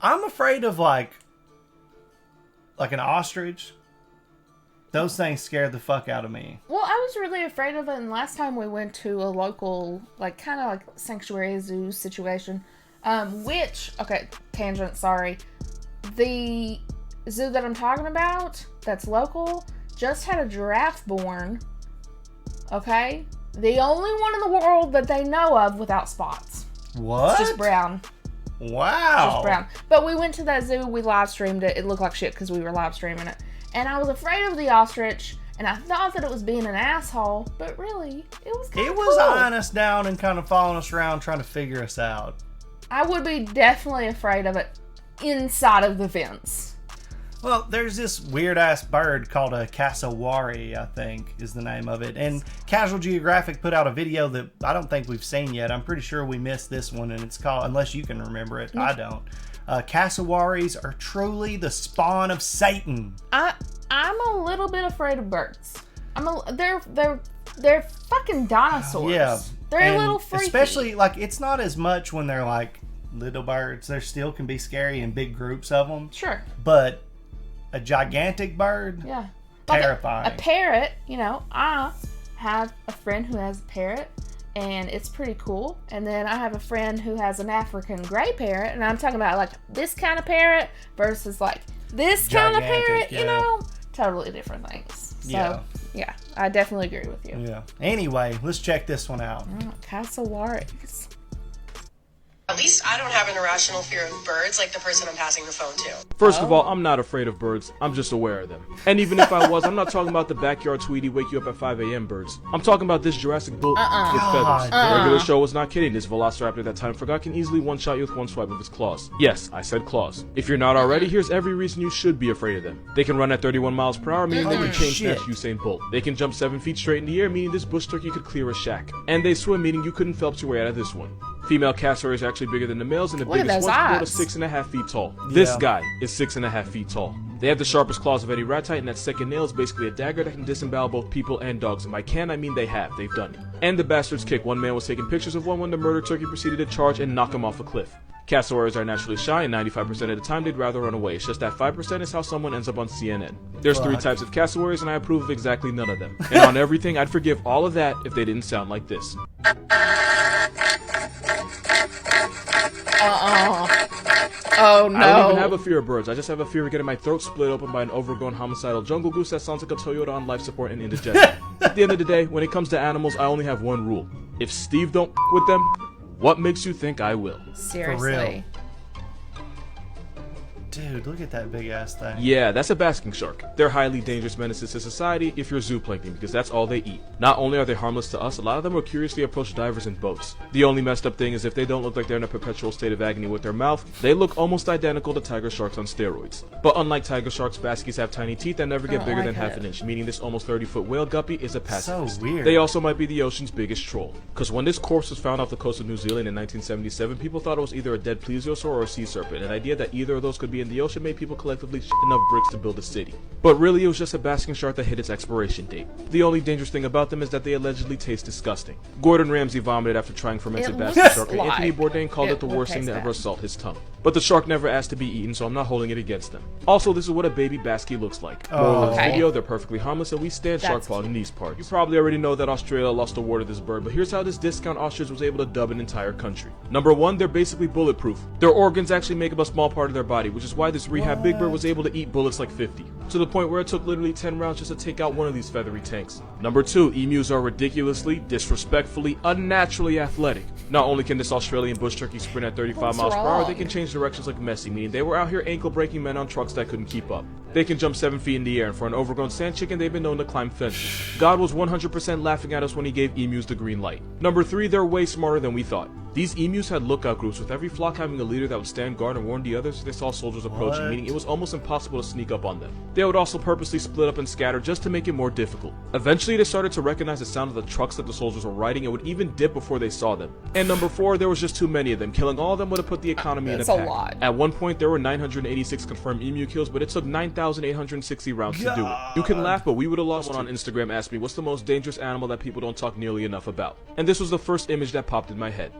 I'm afraid of like an ostrich. Those things scared the fuck out of me. Well, I was really afraid of it, and last time we went to a local, like, kind of like sanctuary zoo situation, okay, tangent, sorry. The zoo that I'm talking about, that's local, just had a giraffe born, okay? The only one in the world that they know of without spots. What? It's just brown. Wow. Just brown. But we went to that zoo, we live streamed it. It looked like shit because we were live streaming it. And I was afraid of the ostrich, and I thought that it was being an asshole, but really, it was kind of cool. It was eyeing us down and kind of following us around trying to figure us out. I would be definitely afraid of it inside of the fence. Well, there's this weird-ass bird called a cassowary, I think, is the name of it. And Casual Geographic put out a video that I don't think we've seen yet. I'm pretty sure we missed this one, and it's called, unless you can remember it, I don't. Cassowaries are truly the spawn of Satan. I'm a little bit afraid of birds. They're fucking dinosaurs. Yeah. They're a little freaky. Especially, like, it's not as much when they're, like, little birds. They still can be scary in big groups of them. Sure. But a gigantic bird? Yeah. Terrifying. Like a parrot, I have a friend who has a parrot, and it's pretty cool. And then I have a friend who has an African gray parrot, and I'm talking about, like, this kind of parrot versus, like, this kind of parrot, totally different things. So, yeah, I definitely agree with you. Yeah. Anyway, let's check this one out. Cassowaries. At least I don't have an irrational fear of birds like the person I'm passing the phone to. First of all, I'm not afraid of birds. I'm just aware of them. And even if I was, I'm not talking about the backyard Tweety wake you up at 5 a.m. birds. I'm talking about this Jurassic Bull with feathers. The regular show was not kidding. This Velociraptor that time forgot can easily one-shot you with one swipe of its claws. Yes, I said claws. If you're not already, here's every reason you should be afraid of them. They can run at 31 miles per hour, meaning they can chain snatch Usain Bolt. They can jump 7 feet straight in the air, meaning this bush turkey could clear a shack. And they swim, meaning you couldn't Phelps your way out of this one. Female cassowaries are actually bigger than the males, and the biggest ones grow to 6.5 feet tall. This guy is 6.5 feet tall. They have the sharpest claws of any rat type, and that second nail is basically a dagger that can disembowel both people and dogs. And by can, I mean they have. They've done it. And the bastards kick. One man was taking pictures of one when the murder turkey proceeded to charge and knock him off a cliff. Cassowaries are naturally shy, and 95% of the time they'd rather run away. It's just that 5% is how someone ends up on CNN. There's 3 types of cassowaries, and I approve of exactly none of them. And on everything, I'd forgive all of that if they didn't sound like this. Oh no. I don't even have a fear of birds. I just have a fear of getting my throat split open by an overgrown homicidal jungle goose that sounds like a Toyota on life support and indigestion. At the end of the day, when it comes to animals, I only have one rule. If Steve don't with them, what makes you think I will? Seriously. For real. Dude, look at that big ass thing. Yeah, that's a basking shark. They're highly dangerous menaces to society if you're zooplankton, because that's all they eat. Not only are they harmless to us, a lot of them will curiously approach divers in boats. The only messed up thing is if they don't look like they're in a perpetual state of agony with their mouth, they look almost identical to tiger sharks on steroids. But unlike tiger sharks, baskies have tiny teeth that never get bigger than half an inch, meaning this almost 30-foot whale guppy is a pacifist. So weird. They also might be the ocean's biggest troll. Because when this corpse was found off the coast of New Zealand in 1977, people thought it was either a dead plesiosaur or a sea serpent. An idea that either of those could be in the ocean made people collectively shit enough bricks to build a city. But really, it was just a basking shark that hit its expiration date. The only dangerous thing about them is that they allegedly taste disgusting. Gordon Ramsay vomited after trying fermented basking shark, and Anthony Bourdain called it the worst thing to ever assault his tongue. But the shark never asked to be eaten, so I'm not holding it against them. Also, this is what a baby baskie looks like. Moral of this video, they're perfectly harmless, and we stand shark paw in these parts. You probably already know that Australia lost the war to this bird, but here's how this discount ostrich was able to dub an entire country. Number 1, they're basically bulletproof. Their organs actually make up a small part of their body, which is why this rehab big bird was able to eat bullets like 50. To the point where it took literally 10 rounds just to take out one of these feathery tanks. Number 2, emus are ridiculously, disrespectfully, unnaturally athletic. Not only can this Australian bush turkey sprint at 35 miles per hour, they can change directions like Messi, meaning they were out here ankle-breaking men on trucks that couldn't keep up. They can jump 7 feet in the air, and for an overgrown sand chicken, they've been known to climb fences. God was 100% laughing at us when he gave emus the green light. Number 3, they're way smarter than we thought. These emus had lookout groups, with every flock having a leader that would stand guard and warn the others if they saw soldiers approaching, meaning it was almost impossible to sneak up on them. They would also purposely split up and scatter just to make it more difficult. Eventually, they started to recognize the sound of the trucks that the soldiers were riding and would even dip before they saw them. And number 4, there was just too many of them. Killing all of them would have put the economy in a pack. That's a lot. At one point, there were 986 confirmed emu kills, but it took 9,860 rounds to do it. You can laugh, but we would have lost. One on Instagram asked me, what's the most dangerous animal that people don't talk nearly enough about? And this was the first image that popped in my head.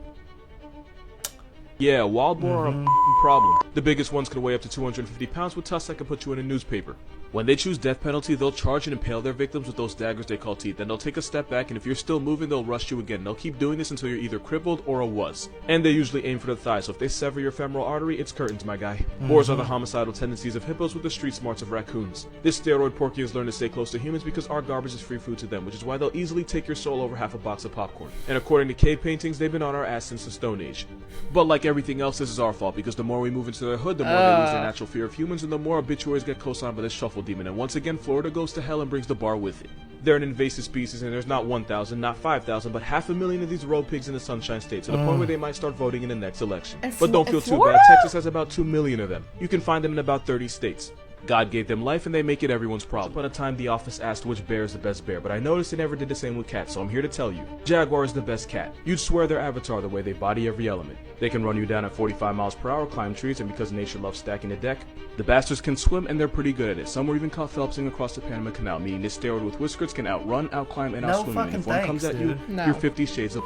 Yeah, wild boar are a problem. The biggest ones can weigh up to 250 pounds with tusks that can put you in a newspaper. When they choose death penalty, they'll charge and impale their victims with those daggers they call teeth. Then they'll take a step back, and if you're still moving, they'll rush you again. They'll keep doing this until you're either crippled or a wuss. And they usually aim for the thigh, so if they sever your femoral artery, it's curtains, my guy. Boars are the homicidal tendencies of hippos with the street smarts of raccoons. This steroid porky has learned to stay close to humans because our garbage is free food to them, which is why they'll easily take your soul over half a box of popcorn. And according to cave paintings, they've been on our ass since the Stone Age. But like everything else, this is our fault, because the more we move into their hood, the more they lose their natural fear of humans, and the more obituaries get co-signed by this shuffle demon. And once again, Florida goes to hell and brings the bar with it. They're an invasive species, and there's not 1,000, not 5,000, but 500,000 of these road pigs in the Sunshine State, to the point where they might start voting in the next election. But don't feel too bad, Texas has about 2 million of them. You can find them in about 30 states. God gave them life, and they make it everyone's problem. Once upon a time, the office asked which bear is the best bear, but I noticed they never did the same with cats, so I'm here to tell you. Jaguar is the best cat. You'd swear their avatar the way they body every element. They can run you down at 45 miles per hour, climb trees, and because nature loves stacking the deck, the bastards can swim, and they're pretty good at it. Some were even caught Phelpsing across the Panama Canal, meaning this steroid with whiskers can outrun, outclimb, and outswim you. And if one comes at you, you're 50 shades of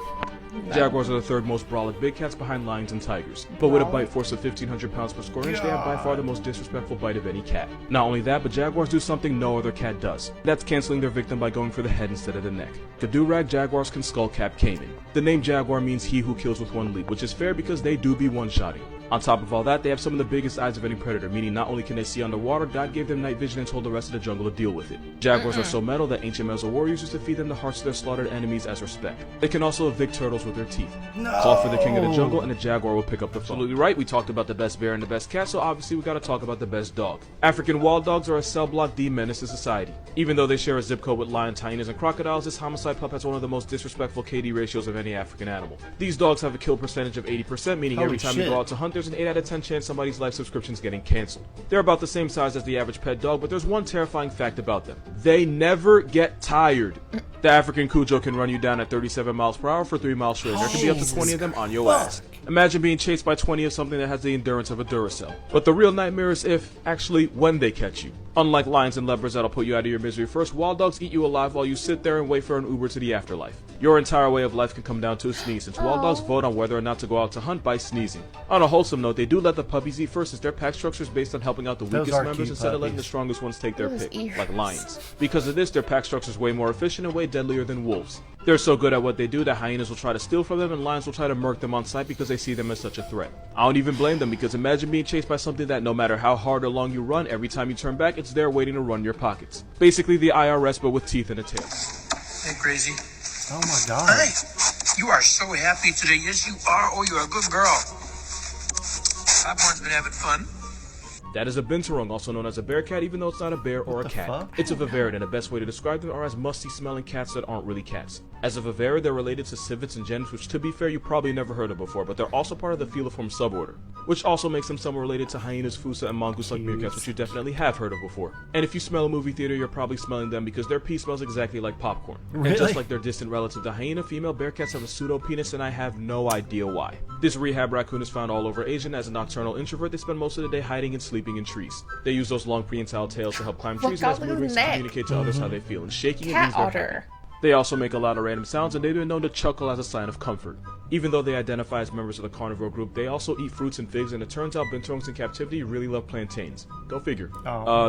Jaguars are the third most brolic big cats behind lions and tigers. But with a bite force of 1,500 pounds per square inch, they have by far the most disrespectful bite of any cat. Not only that, but jaguars do something no other cat does. That's canceling their victim by going for the head instead of the neck. To do-rag, jaguars can skull-cap Cayman. The name jaguar means he who kills with one leap, which is fair because they do be one-shotting. On top of all that, they have some of the biggest eyes of any predator, meaning not only can they see underwater, God gave them night vision and told the rest of the jungle to deal with it. Jaguars are so metal that ancient Meso warriors used to feed them the hearts of their slaughtered enemies as respect. They can also evict turtles with their teeth. Call for the king of the jungle and the jaguar will pick up the phone. Absolutely right, we talked about the best bear and the best cat, so obviously we gotta talk about the best dog. African wild dogs are a cell block D menace to society. Even though they share a zip code with lions, hyenas, and crocodiles, this homicide pup has one of the most disrespectful KD ratios of any African animal. These dogs have a kill percentage of 80%, meaning every time you go out to hunt, there's an 8 out of 10 chance somebody's life subscription's getting canceled. They're about the same size as the average pet dog, but there's one terrifying fact about them. They never get tired. The African Cujo can run you down at 37 miles per hour for 3 miles straight. There can be up to 20 of them on your ass. Imagine being chased by 20 of something that has the endurance of a Duracell. But the real nightmare is if, actually, when they catch you. Unlike lions and leopards that'll put you out of your misery first, wild dogs eat you alive while you sit there and wait for an Uber to the afterlife. Your entire way of life can come down to a sneeze, since wild dogs vote on whether or not to go out to hunt by sneezing. On a wholesome note, they do let the puppies eat first, since their pack structure is based on helping out the weakest members instead of letting the strongest ones take their pick, like lions. Because of this, their pack structure is way more efficient and way deadlier than wolves. They're so good at what they do that hyenas will try to steal from them and lions will try to murk them on sight because they see them as such a threat. I don't even blame them, because imagine being chased by something that no matter how hard or long you run, every time you turn back, it's there waiting to run your pockets. Basically the IRS, but with teeth and a tail. Hey, crazy. Oh my god. Hey, you are so happy today. Yes, you are. Oh, you're a good girl. Popcorn's been having fun. That is a binturong, also known as a bear cat, even though it's not a bear or a cat. Fuck? It's a viverrid, and the best way to describe them are as musty-smelling cats that aren't really cats. As a viverrid, they're related to civets and gens, which to be fair, you probably never heard of before, but they're also part of the feliform suborder, which also makes them somewhat related to hyenas, fossa, and mongoose-like meerkats, which you definitely have heard of before. And if you smell a movie theater, you're probably smelling them because their pee smells exactly like popcorn. Really? And just like their distant relative, the hyena, female bear cats have a pseudo-penis, and I have no idea why. This rehab raccoon is found all over Asia, and as a nocturnal introvert, they spend most of the day hiding and sleeping in trees. They use those long prehensile tails to help climb trees, and as moving to communicate to others how they feel, and shaking it means they're happy. They also make a lot of random sounds, and they've been known to chuckle as a sign of comfort. Even though they identify as members of the carnivore group, they also eat fruits and figs, and it turns out binturongs in captivity really love plantains. Go figure.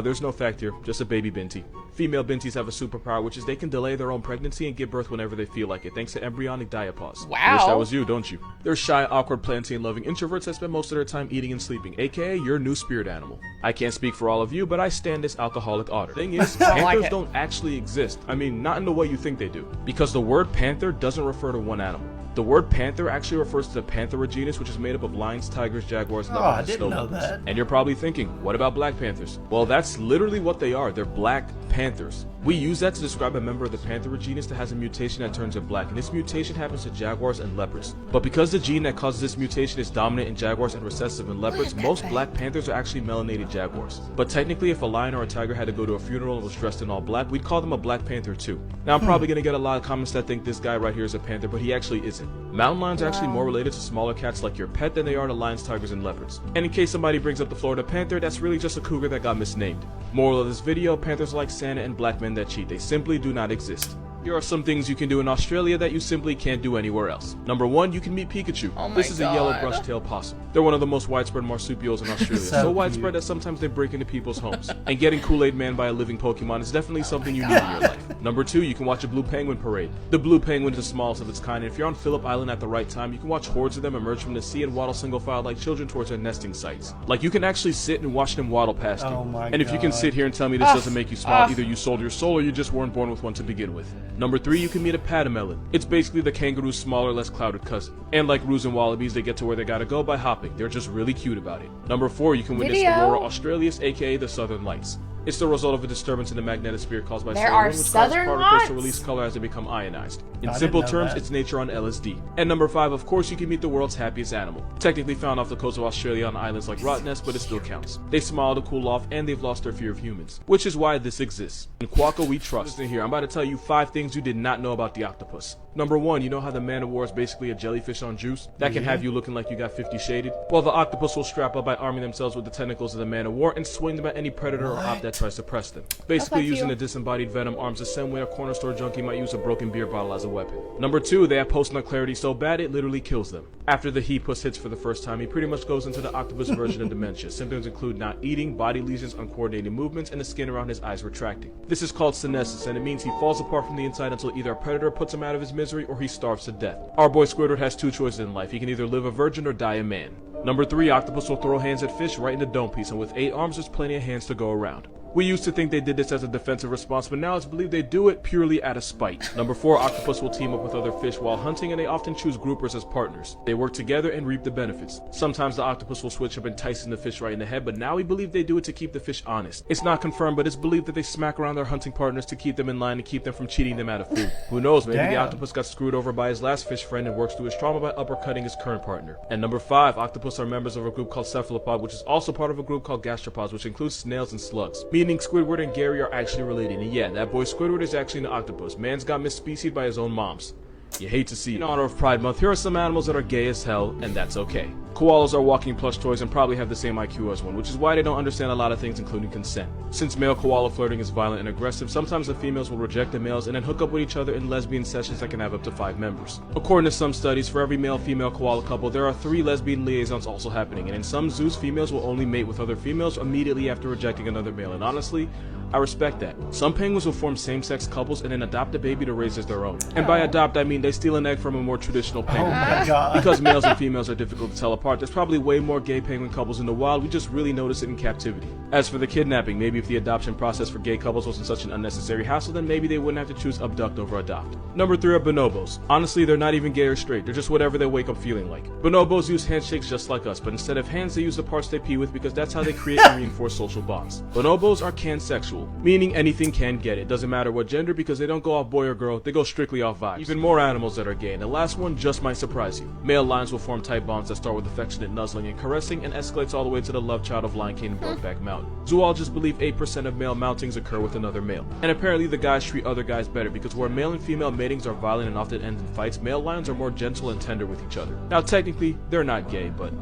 There's no fact here, just a baby binti. Female bintis have a superpower, which is they can delay their own pregnancy and give birth whenever they feel like it, thanks to embryonic diapause. Wow. Wish that was you, don't you? They're shy, awkward, plantain-loving introverts that spend most of their time eating and sleeping, aka your new spirit animal. I can't speak for all of you, but I stand this alcoholic otter. Thing is, panthers don't actually exist. I mean, not in the way you think they do. Because the word panther doesn't refer to one animal. The word panther actually refers to the Panthera genus, which is made up of lions, tigers, jaguars, leopards, and snow leopards. And you're probably thinking, what about black panthers? Well, that's literally what they are. They're black panthers. We use that to describe a member of the Panthera genus that has a mutation that turns them black, and this mutation happens to jaguars and leopards. But because the gene that causes this mutation is dominant in jaguars and recessive in leopards, most black panthers are actually melanated jaguars. But technically, if a lion or a tiger had to go to a funeral and was dressed in all black, we'd call them a black panther too. Now, I'm probably going to get a lot of comments that think this guy right here is a panther, but he actually isn't. Mountain lions are actually more related to smaller cats like your pet than they are to lions, tigers, and leopards. And in case somebody brings up the Florida panther, that's really just a cougar that got misnamed. Moral of this video, panthers are like Santa and black men that cheat. They simply do not exist. Here are some things you can do in Australia that you simply can't do anywhere else. Number 1, you can meet Pikachu. Oh my This is a yellow God. brush-tailed possum. They're one of the most widespread marsupials in Australia, So so cute. widespread that sometimes they break into people's homes. And getting Kool-Aid Man by a living Pokemon is definitely something you need in your life. Number 2, you can watch a blue penguin parade. The blue penguin is the smallest of its kind, and if you're on Phillip Island at the right time, you can watch hordes of them emerge from the sea and waddle single file like children towards their nesting sites. Like, you can actually sit and watch them waddle past you. Oh my And if you can God. sit here and tell me this doesn't make you smile, either you sold your soul or you just weren't born with one to begin with. Number 3, you can meet a patamelon. It's basically the kangaroo's smaller, less clouded cousin. And like roos and wallabies, they get to where they gotta go by hopping. They're just really cute about it. Number 4, you can witness Video. Aurora Australis, aka the Southern Lights. It's the result of a disturbance in the magnetosphere caused by There solar are wind, which causes Southern particles to Lights? release color as they become ionized. In I simple didn't know terms, that. it's nature on LSD. And number 5, of course, you can meet the world's happiest animal. Technically found off the coast of Australia on islands like Rottnest, but it still counts. They smile to cool off, and they've lost their fear of humans, which is why this exists. In Quokka we trust. Listen here, I'm about to tell you 5 things you did not know about the octopus. Number 1, you know how the man-of-war is basically a jellyfish on juice? That can have you looking like you got 50 shaded? Well, the octopus will strap up by arming themselves with the tentacles of the man-of-war and swing them at any predator or op that tries to press them. Basically like using you. the disembodied venom arms the same way a corner store junkie might use a broken beer bottle as a weapon. Number 2, they have post-nut clarity so bad it literally kills them. After the he-puss hits for the first time, he pretty much goes into the octopus version of dementia. Symptoms include not eating, body lesions, uncoordinated movements, and the skin around his eyes retracting. This is called senescence, and it means he falls apart from the inside until either a predator puts him out of his misery or he starves to death. Our boy Squidward has 2 choices in life. He can either live a virgin or die a man. Number 3, octopus will throw hands at fish right in the dome piece, and with 8 arms there's plenty of hands to go around. We used to think they did this as a defensive response, but now it's believed they do it purely out of spite. Number 4, octopus will team up with other fish while hunting, and they often choose groupers as partners. They work together and reap the benefits. Sometimes the octopus will switch up enticing the fish right in the head, but now we believe they do it to keep the fish honest. It's not confirmed, but it's believed that they smack around their hunting partners to keep them in line and keep them from cheating them out of food. Who knows, maybe the Damn. octopus got screwed over by his last fish friend and works through his trauma by uppercutting his current partner. And number 5, octopus are members of a group called cephalopod, which is also part of a group called gastropods, which includes snails and slugs. Meaning Squidward and Gary are actually related, and yeah, that boy Squidward is actually an octopus. Man's got misspecied by his own moms. You hate to see it. In honor of Pride Month, here are some animals that are gay as hell, and that's okay. Koalas are walking plush toys and probably have the same IQ as one, which is why they don't understand a lot of things, including consent. Since male koala flirting is violent and aggressive, sometimes the females will reject the males and then hook up with each other in lesbian sessions that can have up to 5 members. According to some studies, for every male-female koala couple, there are 3 lesbian liaisons also happening, and in some zoos, females will only mate with other females immediately after rejecting another male, and honestly, I respect that. Some penguins will form same-sex couples and then adopt a baby to raise as their own. And by adopt, I mean they steal an egg from a more traditional penguin. Oh my God. Because males and females are difficult to tell apart, there's probably way more gay penguin couples in the wild, we just really notice it in captivity. As for the kidnapping, maybe if the adoption process for gay couples wasn't such an unnecessary hassle, then maybe they wouldn't have to choose abduct over adopt. Number 3 are bonobos. Honestly, they're not even gay or straight, they're just whatever they wake up feeling like. Bonobos use handshakes just like us, but instead of hands, they use the parts they pee with because that's how they create and reinforce social bonds. Bonobos are cansexual, meaning anything can get it. Doesn't matter what gender because they don't go off boy or girl, they go strictly off vibes. Even more animals that are gay, and the last one just might surprise you. Male lions will form tight bonds that start with affectionate nuzzling and caressing and escalates all the way to the love child of Lion King and Brokeback Mountain. Zoologists believe 8% of male mountings occur with another male. And apparently the guys treat other guys better because where male and female matings are violent and often end in fights, male lions are more gentle and tender with each other. Now technically, they're not gay, but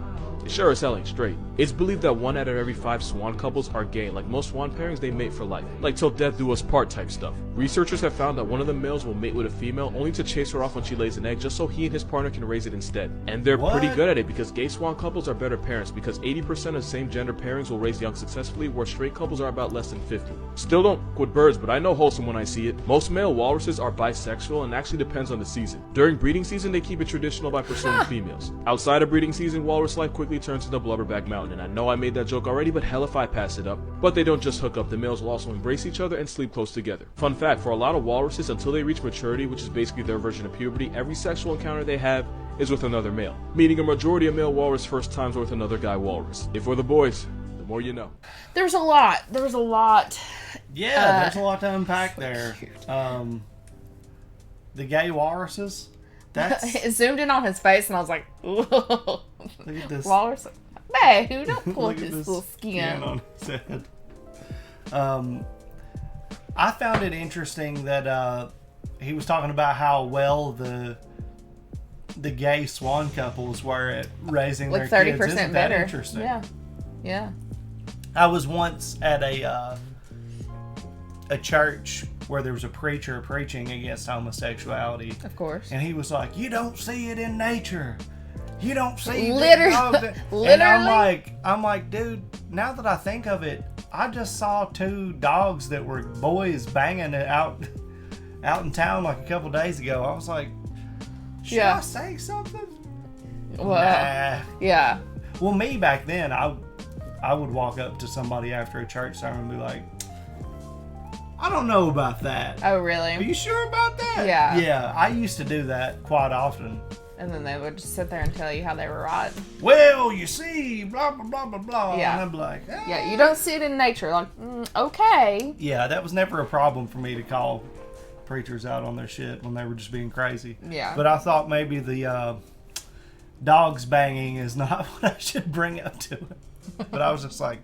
it sure as hell ain't straight. It's believed that 1 out of every 5 swan couples are gay. Like most swan pairings, they mate for life. Like till death do us part type stuff. Researchers have found that one of the males will mate with a female only to chase her off when she lays an egg just so he and his partner can raise it instead. And they're What? pretty good at it because gay swan couples are better parents because 80% of same gender pairings will raise young successfully where straight couples are about less than 50. Still don't fuck with birds, but I know wholesome when I see it. Most male walruses are bisexual and actually depends on the season. During breeding season, they keep it traditional by pursuing females. Outside of breeding season, walrus life quickly turns into Blubberback Mountain, and I know I made that joke already, but hell if I pass it up. But they don't just hook up, the males will also embrace each other and sleep close together. Fun fact, for a lot of walruses, until they reach maturity, which is basically their version of puberty, every sexual encounter they have is with another male. Meaning a majority of male walrus first times are with another guy walrus. If we're the boys, the more you know. There's a lot. There's a lot. Yeah, there's a lot to unpack there. The gay walruses. That's It zoomed in on his face, and I was like, "Ooh, look at this. walrus." Hey, who don't pull Look up at his this little skin? on his head. I found it interesting that he was talking about how well the gay swan couples were at raising Like their 30% kids. Isn't that better. interesting? Yeah, yeah. I was once at a church where there was a preacher preaching against homosexuality. Of course. And he was like, "You don't see it in nature. You don't see Literally. And I'm like, dude, now that I think of it, I just saw 2 dogs that were boys banging it out in town like a couple days ago. I was like, should I say something? Well, Nah. yeah. Well, me back then, I would walk up to somebody after a church sermon and be like, I don't know about that. Oh, really? Are you sure about that? Yeah. Yeah, I used to do that quite often. And then they would just sit there and tell you how they were right. Well, you see, blah, blah, blah, blah, blah. Yeah. And I'm like, Yeah, you don't see it in nature. Like, okay. Yeah, that was never a problem for me to call preachers out on their shit when they were just being crazy. Yeah. But I thought maybe the dogs banging is not what I should bring up to him. But I was just like,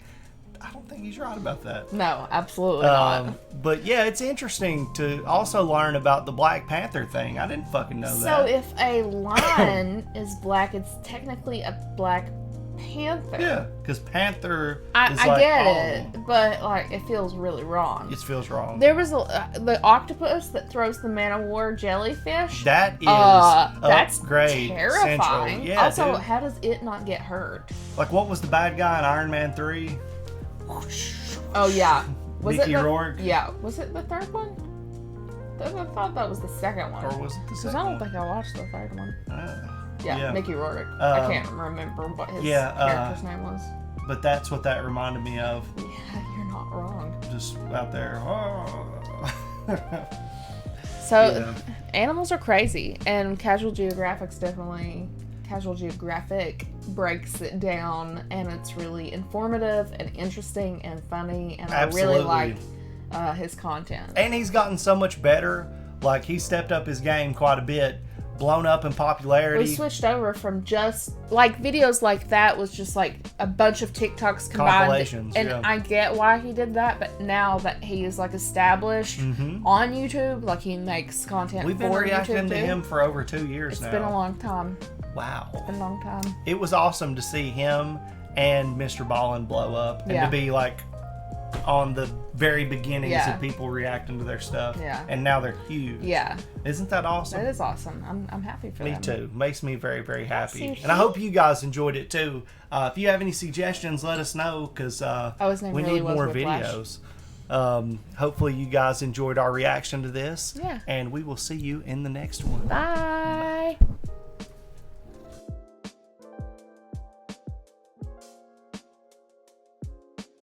I don't think he's right about that. No, absolutely not. But yeah, it's interesting to also learn about the Black Panther thing. I didn't fucking know So that. if a lion is black, it's technically a Black Panther. Yeah, because Panther I is like get all of it, them. but like it feels really wrong. It feels wrong. There was the octopus that throws the man of war jellyfish. That is That's upgrade terrifying. central. Yeah, also, dude. how does it not get hurt? Like, what was the bad guy in Iron Man 3? Oh yeah, was Mickey it the, Rourke? Yeah, was it the third one? I thought that was the second one. Or was it the Because second I don't one? think I watched the third one. Yeah, yeah. Mickey Rourke. I can't remember what his character's name was. But that's what that reminded me of. Yeah, you're not wrong. Just out there. So, Yeah. animals are crazy, and Casual Geographic breaks it down, and it's really informative and interesting and funny, and Absolutely. I really like his content. And he's gotten so much better. Like, he stepped up his game quite a bit. Blown up in popularity. We switched over from just like videos like that was just like a bunch of TikToks combined, Compilations, and yeah. I get why he did that. But now that he is like established on YouTube, like he makes content. We've been for reacting YouTube to too. him for over 2 years It's now. been a long time. Wow. Been a long time. It was awesome to see him and Mr. Ballin blow up, and Yeah. to be like on the very beginnings Yeah. of people reacting to their stuff. Yeah. And now they're huge. Yeah, Isn't that awesome? that is awesome. I'm happy for Me them. too. Makes me very, very happy. So And I hope you guys enjoyed it too. If you have any suggestions, let us know, because his name we really need was more Whiplash. videos. Hopefully you guys enjoyed our reaction to this. Yeah. And we will see you in the next one. Bye.